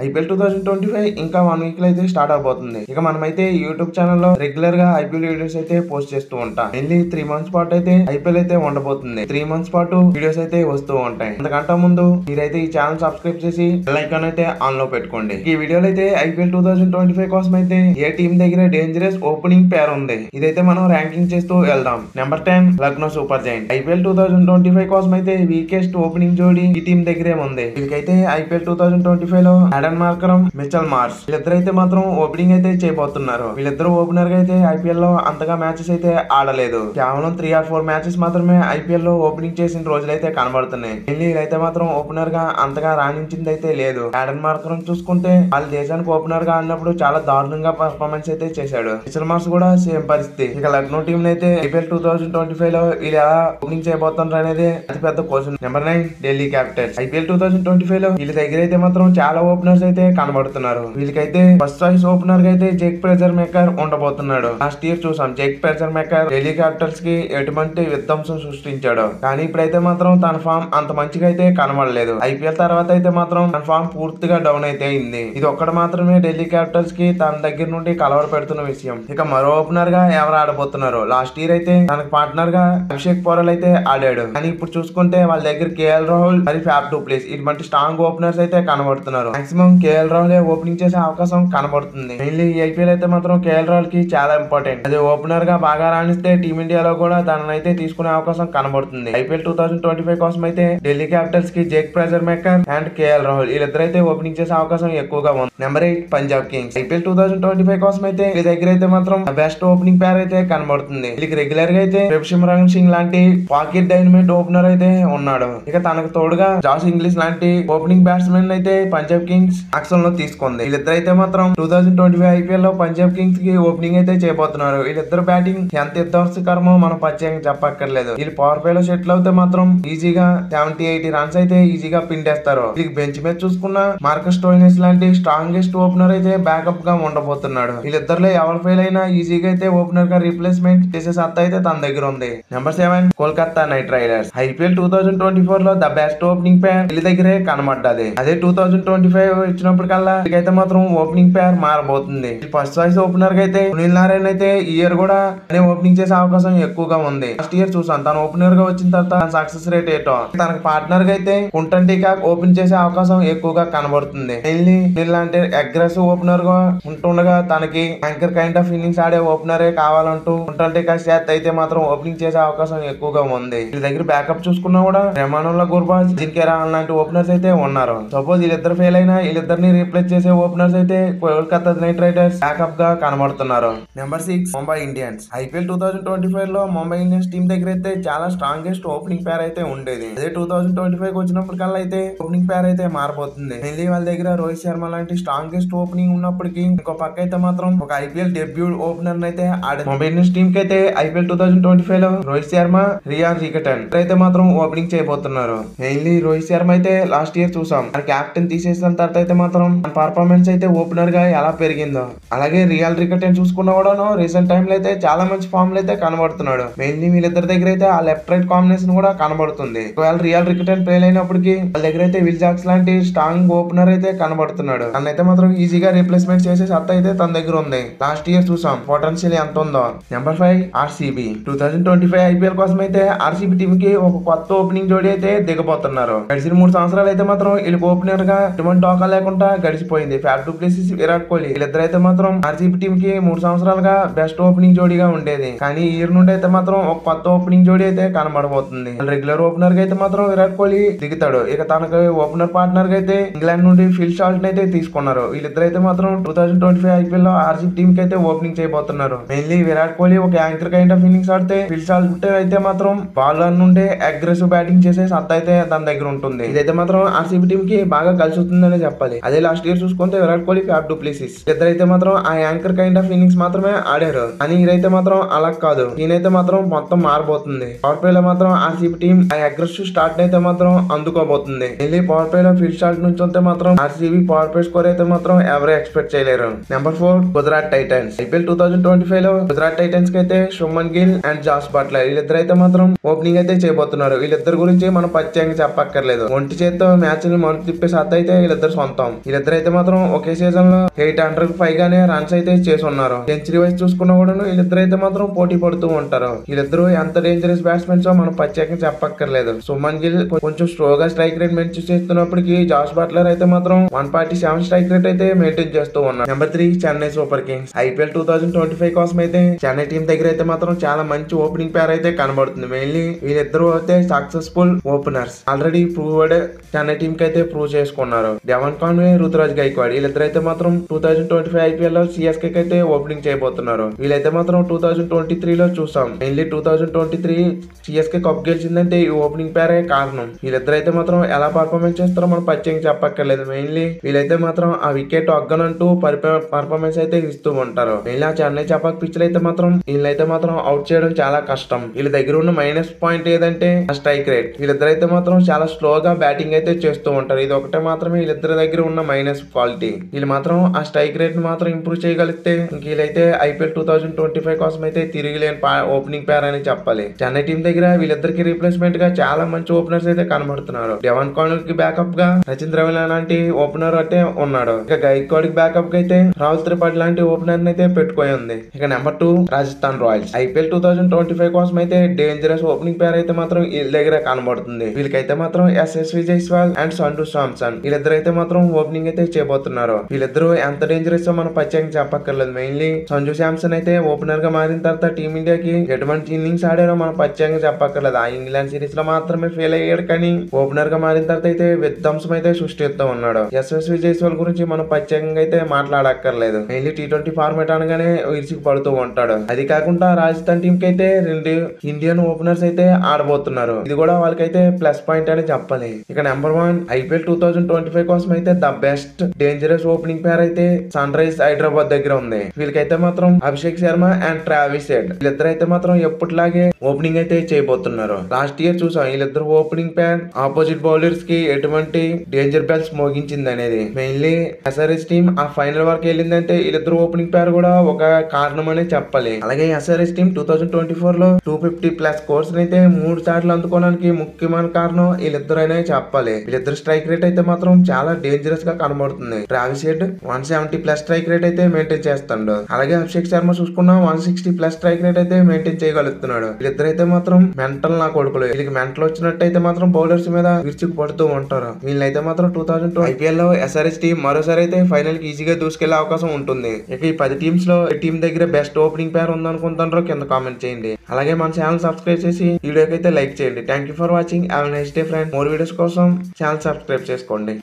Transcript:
IPL 2025 ఇంకా 1 week లో అయితే స్టార్ట్ అవబోతుంది. ఇక మనమైతే యూట్యూబ్ ఛానల్లో రెగ్యులర్ గా ఐపీఎల్ వీడియోస్ అయితే పోస్ట్ చేస్తూ ఉంటాం. మెయిన్లీ 3 మంత్స్ పాటు అయితే ఐపీఎల్ అయితే ఉండబోతుంది. 3 మంత్స్ పాటు వీడియోస్ అయితే వస్తూ ఉంటాయి. అంతకంటే ముందు మీరైతే ఈ ఛానల్ సబ్స్క్రైబ్ చేసి బెల్ ఐకాన్ అయితే ఆన్ లో పెట్టుకోండి. ఈ వీడియోలో అయితే ఐపీఎల్ 2025 కోసం అయితే ఏ టీం దగ్గర డేంజరస్ ఓపెనింగ్ పేర్ ఉంది, ఇదైతే మనం ర్యాంకింగ్ చేస్తూ వెళ్దాం. Number 10 Lucknow super giant. IPL 2025 కోసం అయితే వీకెస్ట్ ఓపెనింగ్ జోడీ ఈ టీం దగ్గరే ఉంది. వీళ్ళకైతే ఐపీఎల్ 2025 లో ఆడన్ మార్కరమ్, మిచెల్ మార్ష్ వీళ్ళిద్దరైతే మాత్రం ఓపెనింగ్ అయితే చేయబోతున్నారు. వీళ్ళిద్దరు ఓపెనర్ గా అయితే ఐపీఎల్ లో అంతగా మ్యాచెస్ అయితే ఆడలేదు. కేవలం 3 or 4 మ్యాచెస్ మాత్రమే ఐపీఎల్ లో ఓపెనింగ్ చేసిన రోజులైతే కనబడుతున్నాయి. వీళ్ళైతే మాత్రం ఓపెనర్ గా అంతగా రాణించింది అయితే లేదు. ఆడన్ మార్కరమ్ చూసుకుంటే వాళ్ళ దేశానికి ఓపెనర్ గా ఆడినప్పుడు చాలా దారుణంగా పర్ఫార్మెన్స్ అయితే చేశాడు. మిచెల్ మార్ష్ కూడా సేమ్ పరిస్థితి. ఇక లక్నో టీం అయితే ఐపీఎల్ 2025 లో వీళ్ళు ఎలా ఓపెనింగ్ చేయబోతున్నారు అనేది అతి పెద్ద question. Number 9 Delhi Capitals. IPL 2025 లో వీళ్ళ దగ్గర అయితే మాత్రం చాలా ఓపెనర్స్ అయితే కనబడుతున్నారు. వీళ్ళకైతే ఫస్ట్ చాయిస్ ఓపెనర్ గా అయితే జేక్ ప్రెజర్ మేకర్ ఉండబోతున్నాడు. లాస్ట్ ఇయర్ చూసాం Jake Fraser McGurk Delhi Capitals కి ఎటువంటి విధ్వంసం సృష్టించాడు. కానీ ఇప్పుడైతే మాత్రం తన ఫామ్ అంత మంచిగా అయితే కనబడలేదు. ఐపీఎల్ తర్వాత అయితే మాత్రం తన ఫామ్ పూర్తిగా డౌన్ అయితే అయింది. ఇది ఒక్కటి మాత్రమే ఢిల్లీ క్యాపిటల్స్ కి తన దగ్గర నుండి కలవర పెడుతున్న విషయం. ఇక మరో ఓపెనర్ గా ఎవరు ఆడబోతున్నారు? లాస్ట్ ఇయర్ అయితే తనకు పార్ట్నర్ గా అభిషేక్ పోరల్ అయితే ఆడాడు. కానీ ఇప్పుడు చూసుకుంటే వాళ్ళ దగ్గర కేఎల్ రాహుల్ మరి ఫ్యాఫ్ డు ప్లేస్ ఇటువంటి స్ట్రాంగ్ ఓపెనర్స్ అయితే కనబడుతున్నారు. మాక్సిమం కేఎల్ రాహుల్ ఓపెనింగ్ చేసే అవకాశం కనబడుతుంది. మెయిన్లీ ఐపీఎల్ అయితే మాత్రం కేఎల్ రాహుల్ కి చాలా ఇంపార్టెంట్. అది ఓపెనర్ గా బాగా రాణిస్తే టీమిండియాలో కూడా తననైతే తీసుకునే అవకాశం కనబడుతుంది. ఐపీఎల్ 2025 కోసం అయితే ఢిల్లీ క్యాపిటల్స్ కి Jake Fraser McGurk and KL Rahul వీళ్ళిద్దరైతే ఓపెనింగ్ చేసే అవకాశం ఎక్కువగా ఉంది. Number 8 Punjab Kings. ఐపీఎల్ 2025 కోసం అయితే వీళ్ళ దగ్గర అయితే మాత్రం బెస్ట్ ఓపెనింగ్ పేర్ అయితే కనబడుతుంది. వీళ్ళకి రెగ్యులర్ గా అయితే సిమ్రాన్ సింగ్ లాంటి పాకెట్ డైనమైట్ ఓపెనర్ అయితే ఉన్నాడు. ఇక తనకు తోడుగా జాస్ ఇంగ్లీష్ లాంటి ఓపెనింగ్ బ్యాట్స్మెన్ అయితే పంజాబ్ కింగ్స్ యాక్షన్ లో తీసుకుంది. వీళ్ళిద్దరైతే మాత్రం 2025 ఐపీఎల్ లో పంజాబ్ కింగ్స్ కి ఓపెనింగ్ అయితే చేయబోతున్నారు. వీళ్ళిద్దరు బ్యాటింగ్ ఎంత విధ్వంసకరమో మనం ప్రత్యేకంగా చెప్పక్కర్లేదు. వీళ్ళు పవర్ ప్లే లో సెటిల్ అవుతే మాత్రం ఈజీగా 70-80 రన్స్ అయితే ఈజీగా పిండేస్తారు. వీళ్ళకి బెంచ్ మీద చూసుకున్న మార్కస్ స్టోయినిస్ లాంటి స్ట్రాంగెస్ట్ ఓపెనర్ అయితే బ్యాకప్ గా ఉండబోతున్నాడు. వీళ్ళిద్దరులో ఎవరు ఫెయిల్ అయినా ఈజీగా అయితే ఓపెనర్ గా రీప్లేస్మెంట్ చేసే సత్తా అయితే తన దగ్గర ఉంది. Number 7 Kolkata night riders. IPL 2024 లో ద బెస్ట్ ఓపెనింగ్ పేర్ వీళ్ళ దగ్గరే కనబడ్డది. అదే 2025 వచ్చినప్పటికల్లా వీళ్ళకైతే మాత్రం ఓపెనింగ్ పేర్ మారబోతుంది. ఫస్ట్ చాయిస్ ఓపెనర్ గా అయితే సునీల్ నారాయణ అయితే ఈ ఇయర్ కూడా ఓపెనింగ్ చేసే అవకాశం ఎక్కువగా ఉంది. లాస్ట్ ఇయర్ చూసాం తను ఓపెనర్ గా వచ్చిన తర్వాత సక్సెస్ రేట్ ఏటో. తనకు పార్ట్నర్ గా అయితే కుంటన్ టీకాక్ ఓపెన్ చేసే అవకాశం ఎక్కువగా కనబడుతుంది. మెయిన్లీ ఇలాంటి అగ్రెసివ్ ఓపెనర్ గా ఉంటుండగా తనకి యాంకర్ కైండ్ ఆఫ్ ఇన్నింగ్స్ ఆడే ఓపెనరే కావాలంటూ కుంటన్ టీకాక్ చేత అయితే మాత్రం ఓపెనింగ్ చేసే అవకాశం ఎక్కువగా ఉంది. వీళ్ళ దగ్గర బ్యాకప్ చూసుకున్నా కూడా రెమానుల్లా గుర్బాజ్, జిన్కే రాహుల్ లాంటి ఓపెనర్స్ అయితే ఉన్నారు. సపోజ్ వీళ్ళిద్దరు ఫెయిల్ అయినా వీళ్ళిద్దరిని రీప్లేస్ చేసే ఓపెనర్స్ అయితే కోల్కతా నైట్ రైడర్స్ బ్యాకప్ గా కనబడుతున్నారు. Number 6 Mumbai Indians. ఐపీఎల్ 2025 లో ముంబై ఇండియన్స్ టీం దగ్గర అయితే చాలా స్ట్రాంగెస్ట్ ఓపెనింగ్ పేర్ అయితే ఉండేది. అదే 2025 వచ్చినప్పటికల్లా అయితే ఓపెనింగ్ పేర్ అయితే మారబోతుంది. మెయిన్లీ వాళ్ళ దగ్గర రోహిత్ శర్మ లాంటి స్ట్రాంగెస్ట్ ఓపెనింగ్ ఉన్నప్పటికీ ఇంకో పక్క అయితే మాత్రం ఒక ఐపీఎల్ డెబ్యూ ఓపెనర్ అయితే ఆడారు. ముంబై ఇండియన్స్ టీం కి అయితే ఐపీఎల్ 2025 లో రోహిత్ శర్మ, రియాన్ రికటన్ అయితే మాత్రం ఓపెనింగ్ చేయబోతున్నారు. మెయిన్లీ రోహిత్ శర్మ అయితే లాస్ట్ ఇయర్ చూసాం కెప్టెన్ తీసేసిన తర్వాత అయితే మాత్రం పర్ఫార్మెన్స్ అయితే ఓపెనర్ గా ఎలా పెరిగిందో. అలాగే రియల్ రికటన్ చూసుకున్నా కూడా రీసెంట్ టైమ్ లో అయితే చాలా మంచి ఫామ్ లో అయితే కనబడుతున్నాడు. మెయిన్లీ వీళ్ళిద్దరి దగ్గర అయితే ఆ లెఫ్ట్ రైట్ కాంబినేషన్ కూడా కనబడుతుంది. ఒకవేళ రియల్ రికటన్ ఫెయిల్ అయినప్పటికీ వాళ్ళ దగ్గర అయితే విల్ జాక్స్ లాంటి స్ట్రాంగ్ ఓపెనర్ అయితే కనబడుతున్నాడు. తనైతే మాత్రం ఈజీగా రీప్లేస్మెంట్ చేసే సత్తా అయితే తన దగ్గర ఉంది. లాస్ట్ ఇయర్ చూసాం పొటెన్షియల్ ఎంత ఉందో. Number 5 RCB. 2025 ఐపీఎల్ కోసం అయితే ఆర్సీబీ టీం కి ఒక కొత్త ఓపెనింగ్ జోడీ అయితే దిగబోతున్నారు. గడిచిన 3 సంవత్సరాలు అయితే మాత్రం వీళ్ళకి ఓపెనర్ గా ఎటువంటి టోకా లేకుండా గడిచిపోయింది. Faf du Plessis, Virat Kohli వీళ్ళిద్దరైతే మాత్రం ఆర్సీబీ టీం కి 3 సంవత్సరాలుగా బెస్ట్ ఓపెనింగ్ జోడీగా ఉండేది. కానీ ఈ ఇయర్ నుండి అయితే మాత్రం ఒక కొత్త ఓపెనింగ్ జోడీ అయితే కనబడబోతుంది. రెగ్యులర్ ఓపెనర్ గా అయితే మాత్రం విరాట్ కోహ్లీ దిగుతాడు. ఇక తనకు ఓపెనర్ పార్ట్నర్ గా అయితే ఇంగ్లాండ్ నుండి ఫిల్ షాల్ట్ అయితే తీసుకున్నారు. వీళ్ళిద్దరైతే మాత్రం 2025 ఐపీఎల్ లో ఆర్సీబీ టీం కి అయితే ఓపెనింగ్ చేయబోతున్నారు. మెయిన్లీ విరాట్ కోహ్లీ ఒక యాంకర్ కైండ్ ఆఫ్ ఇన్నింగ్స్ ఆడితే ఫిల్ షాల్ట్ అయితే మాత్రం బౌలర్ నుండి అగ్రెసివ్ బ్యాటింగ్ చేసే సత్తా అయితే తన దగ్గర ఉంటుంది. ఇదైతే మాత్రం ఆర్సీబీ టీం కి బాగా కలిసి వస్తుందనే చెప్పాలి. అదే లాస్ట్ ఇయర్ చూసుకుంటే Virat Kohli, Faf du Plessis ఇద్దరైతే మాత్రం ఆ యాంకర్ కైండ్ ఆఫ్ ఇన్నింగ్స్ మాత్రమే ఆడారు. అని ఇదైతే మాత్రం అలా కాదు. ఈయనైతే మాత్రం మొత్తం మారబోతుంది. పవర్ ప్లే లో మాత్రం ఆర్సీబీ టీం ఆ అగ్రెసివ్ స్టార్ట్ అయితే మాత్రం అందుకోబోతుంది. వెళ్ళి పవర్ ప్లే లో ఫిల్ షాట్ నుంచి ఉంటే మాత్రం ఆర్సీబీ పవర్ ప్లే స్కోర్ అయితే మాత్రం ఎవరు ఎక్స్పెక్ట్ చేయలేరు. Number 4 Gujarat Titans. ఐపీఎల్ 2025 లో గుజరాత్ టైటన్స్ కి అయితే Shubman Gill and Jos Buttler వీళ్ళిద్దరు అయితే మాత్రం ఓపెనింగ్ అయితే చేయబోతున్నారు. వీళ్ళిద్దరు గురించి మనం ప్రత్యేకంగా చెప్పక్కర్లేదు. ఒంటి చేత్తో మ్యాచ్ ని మలుపు తిప్పే సత్తా అయితే వీళ్ళిద్దరు సొంతం. వీళ్ళిద్దరు అయితే మాత్రం ఒకే సీజన్ లో 800 పైగానే రన్స్ అయితే చేసి ఉన్నారు. సెంచరీ వైజ్ చూసుకున్నా కూడా వీళ్ళిద్దరు అయితే మాత్రం పోటీ పడుతూ ఉంటారు. వీళ్ళిద్దరు ఎంత డేంజరస్ బ్యాట్స్మెన్స్ మనం ప్రత్యేకంగా చెప్పక్కర్లేదు. సుమన్ గిల్ కొంచెం స్లోగా స్ట్రైక్ రేట్ మెయింటైన్ చేస్తున్నప్పటికీ జాస్ బట్లర్ అయితే మాత్రం 147 స్ట్రైక్ రేట్ అయితే మెయింటైన్ చేస్తూ ఉన్నారు. Number 3 Chennai super Kings. IPL 2025 కోసం అయితే చెన్నై టీం దగ్గర అయితే మాత్రం చాలా మంచి ఓపెనింగ్ పేర్ అయితే కనబడుతుంది. మెయిన్లీ వీళ్ళిద్దరు అయితే successful openers. Already proved Chennai team కి అయితే ప్రూవ్ చేసుకున్నారు. డెవన్ కాన్వే, రుతురాజ్ గైక్వాడ్ వీళ్ళిద్దరు అయితే మాత్రం 2025 IPL లో CSK కి అయితే ఓపెనింగ్ చేయబోతున్నారు. వీళ్ళైతే మాత్రం 2023 లో చూసాం. మెయిన్లీ 2023 CSK కప్ గెలిచిందంటే ఈ ఓపెనింగ్ పేరే కారణం. వీళ్ళిద్దరు అయితే మాత్రం ఎలా పర్ఫార్మెన్స్ చేస్తారో మనం ప్రత్యేకంగా చెప్పక్కర్లేదు. మెయిన్లీ వీళ్ళైతే మాత్రం ఆ వికెట్ అగ్గనంటూ పర్ఫార్మెన్స్ అయితే ఇస్తూ ఉంటారు. మెయిన్లీ ఆ చెన్నై చపాక్ పిచ్ అయితే మాత్రం వీళ్ళైతే మాత్రం అవుట్ చేయడం చాలా కష్టం. వీళ్ళ దగ్గర ఉన్న మైనస్ పాయింట్ ఏదంటే ఆ స్ట్రైక్ రేట్. వీళ్ళిద్దరు అయితే మాత్రం చాలా స్లోగా బ్యాటింగ్ అయితే చేస్తూ ఉంటారు. ఇది ఒకటే మాత్రమే వీళ్ళిద్దరి దగ్గర ఉన్న మైనస్ క్వాలిటీ. వీళ్ళు మాత్రం ఆ స్ట్రైక్ రేట్ మాత్రం ఇంప్రూవ్ చేయగలిగితే వీళ్ళైతే IPL 2025 కోసం అయితే తిరిగిలేని ఓపెనింగ్ పేర్ అని చెప్పాలి. చెన్నై టీం దగ్గర వీళ్ళిద్దరికి రీప్లేస్మెంట్ గా చాలా మంచి ఓపెనర్స్ అయితే కనబడుతున్నారు. డెవన్ కాన్వే కి బ్యాకప్ గా సచిన్ రవిలా లాంటి ఓపెనర్ అయితే ఉన్నాడు. ఇక గైక్వాడ్ కి బ్యాకప్ గా అయితే రాహుల్ త్రిపాఠి లాంటి ఓపెనర్ అయితే పెట్టుకొని ఉంది. ఇక నెంబర్ 2 రాజస్థాన్ రాయల్స్. IPL 2025 కోసం అయితే డేంజరస్ ఓపెనింగ్ పేర్ అయితే మాత్రం వీళ్ళ దగ్గర కనబడుతుంది. వీళ్ళకైతే మాత్రం SSV జైస్వాల్ అండ్ సంజు శాంసన్ వీళ్ళిద్దరు అయితే మాత్రం ఓపెనింగ్ అయితే చేయబోతున్నారు. వీళ్ళిద్దరు ఎంత డేంజరస్ మనం ప్రత్యేకంగా చెప్పక్కర్లేదు. మెయిన్లీ సంజు శాంసన్ అయితే ఓపెనర్ గా మారిన తర్వాత టీమిండియాకి ఎటువంటి ఇన్నింగ్స్ ఆడారో మనం ప్రత్యేకంగా చెప్పక్కర్లేదు. ఆ ఇంగ్లాండ్ సిరీస్ లో మాత్రమే ఫెయిల్ అయ్యాడు, కానీ ఓపెనర్ గా మారిన తర్వాత అయితే విధ్వంసం అయితే సృష్టిస్తూ ఉన్నాడు. SSV జైస్వాల్ గురించి మనం ప్రత్యేకంగా అయితే మాట్లాడక్కర్లేదు. మెయిన్లీ T20 ఫార్మాట్ అనగానే విరిచికి పడుతూ ఉంటాడు. అది కాకుండా రాజస్థాన్ టీం కి అయితే 2 ఇండియన్ ఓపెనర్స్ అయితే ఆడబోతున్నారు. ఇది కూడా వాళ్ళకైతే ప్లస్ పాయింట్ అని చెప్పాలి. ఇక నెంబర్ 1 IPL 2025 కోసం అయితే ద బెస్ట్ డేంజరస్ ఓపెనింగ్ పేర్ అయితే సన్ రైజ్ హైదరాబాద్ దగ్గర ఉంది. వీళ్ళకైతే మాత్రం Abhishek Sharma and Travis head వీళ్ళిద్దరు అయితే మాత్రం ఎప్పటిలాగే ఓపెనింగ్ అయితే చేయబోతున్నారు. లాస్ట్ ఇయర్ చూసాం వీళ్ళిద్దరు ఓపెనింగ్ పేర్ ఆపోజిట్ బౌలర్స్ కి ఎటువంటి డేంజర్ బెల్స్ మోగించింది అనేది. మెయిన్లీ SRH టీం ఆ ఫైనల్ వరకు వెళ్ళిందంటే వీళ్ళిద్దరు ఓపెనింగ్ పేర్ కూడా ఒక కారణం అనే చెప్పాలి. అలాగే SRH టీం 2024 లో 250+ స్కోర్స్ అయితే 3 సార్లు అందుకోవడానికి ముఖ్యమైన కారణం వీళ్ళిద్దరు అనే చెప్పాలి. వీళ్ళిద్దరు స్ట్రైక్ రేట్ అయితే మాత్రం చాలా డేంజరస్ గా కనబడుతుంది. ట్రావిస్ హెడ్ 170+ స్ట్రైక్ రేట్ అయితే మెయింటైన్ చేస్తాడు. అలాగే అభిషేక్ శర్మ చూసుకున్నా 160+ స్ట్రైక్ రేట్ అయితే మెయింటైన్ చేయగలుగుతున్నాడు. వీళ్ళిద్దరు అయితే మాత్రం మెంటల్ నా కొడుకులు. వీళ్ళకి మెంటల్ వచ్చినట్టయితే మాత్రం బౌలర్స్ మీద విరుచుకు పడుతూ ఉంటారు. వీళ్ళైతే మాత్రం 2002 IPL లో SRH టీం మరోసారి అయితే ఫైనల్ కి ఈజీగా దూసుకెళ్లే అవకాశం ఉంటుంది. ఇక ఈ 10 టీమ్స్ లో టీం దగ్గర బెస్ట్ ఓపెనింగ్ పేర్ ఉందనుకుంటారో కింద కామెంట్ చేయండి. అలాగే మన ఛానల్ సబ్స్క్రైబ్ చేసి వీడియోకి అయితే లైక్ చేయండి. Thank you for watching. Have a nice day friend. More videos కోసం ఛానల్ సబ్స్క్రైబ్ చేసుకోండి.